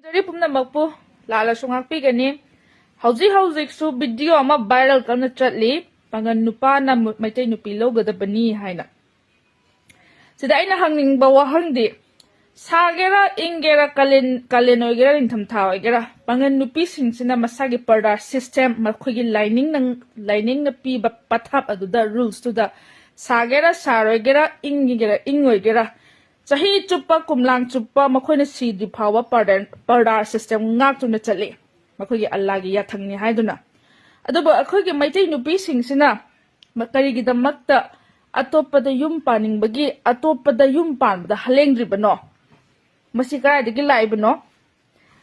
Dari pumna magpo lala sungak pi gani hauzik su video ama viral kana chatli pangan nupa na maitai nupi lo gada bani haina sida aina hangning bawa hangdi sagera ingera kalen oigera intham tha oigera pangan nupi singsina masagi parda system makhogi lining na pi ba pathap aduda rules to da sagera saroigera ingoigera Sahi chupa kumlang chupa makhoina sidi phawa parda system ngak tuna chali makhogi Allah gi yathangni haiduna aduba akhogi maitai nupi singsina makari gi damakta atopada yum paning bagi atopada yum pan da halengri bano masi kai digi lai bano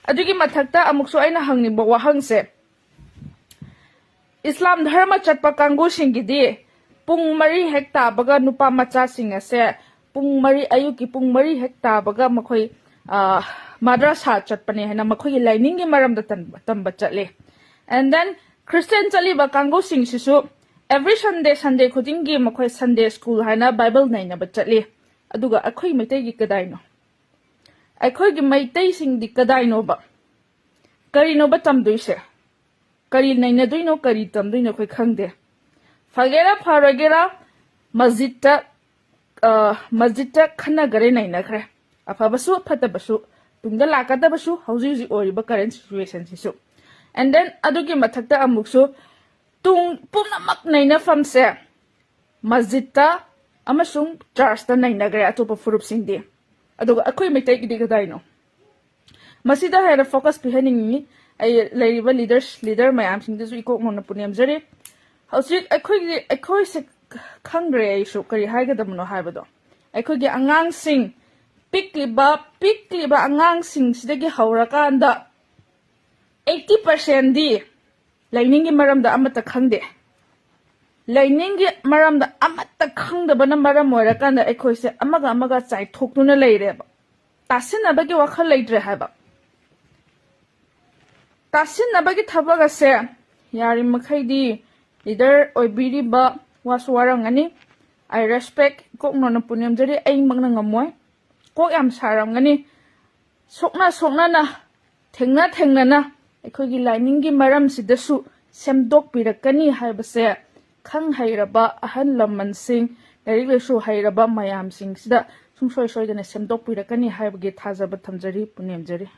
adugi mathakta amukso aina hangni ba wahangse Islam dharma chatpa kangu singi di pung mari hekta baga nupa macha singa se pung mari ayuki pung mari hekta baga makhoi madrasa chatpane hena makhoi lining gi maram da tamba chatle and then Christian chali ba kango sing sisu every Sunday khudingi makhoi Sunday school hana Bible naina ba chatle aduga akhoi maitai gi kadai no akhoi gi maitai sing di kadai no ba kari no ba tamduise kari naina duino kari tamduino khoi khangde fagera faragera masjidta khana gare naina khre afabasu phatabasu tungda lakadabasu hauji oriba current situation sisu and then adugi mathakta amuksu tung punamak naina famse masjidta amasung church ta naina gare atopa furup singdi aduga akhoi maitai gi digadai no masida hera focus pihaningi ai leriba leader mayam singdesu ikok mona punyam jari hausi akhoi se khangre ai su kari haigadamno haibado akhoi angang sing pikliba angang sing sidagi haurakanda 80% di lainingi maramda amata khangde lainingi maramda amata khangdabana maram moirakanda akhoi se amaga chai thoknuna leireba tasinabagi wakhal leidre haiba tasinabagi thabaga se yari makhaidi leader oibiriba waswarangani I respect kok nona punyam jari ai magna ngamoy kok yam sarangani sokna na thengna na akhoi lining gi maram sidasu semdok pirakani haibase khang hairaba ahan laman sing directly su hairaba mayam sing sida sungsoi dana semdok pirakani haibage thajaba thamjari punyam jari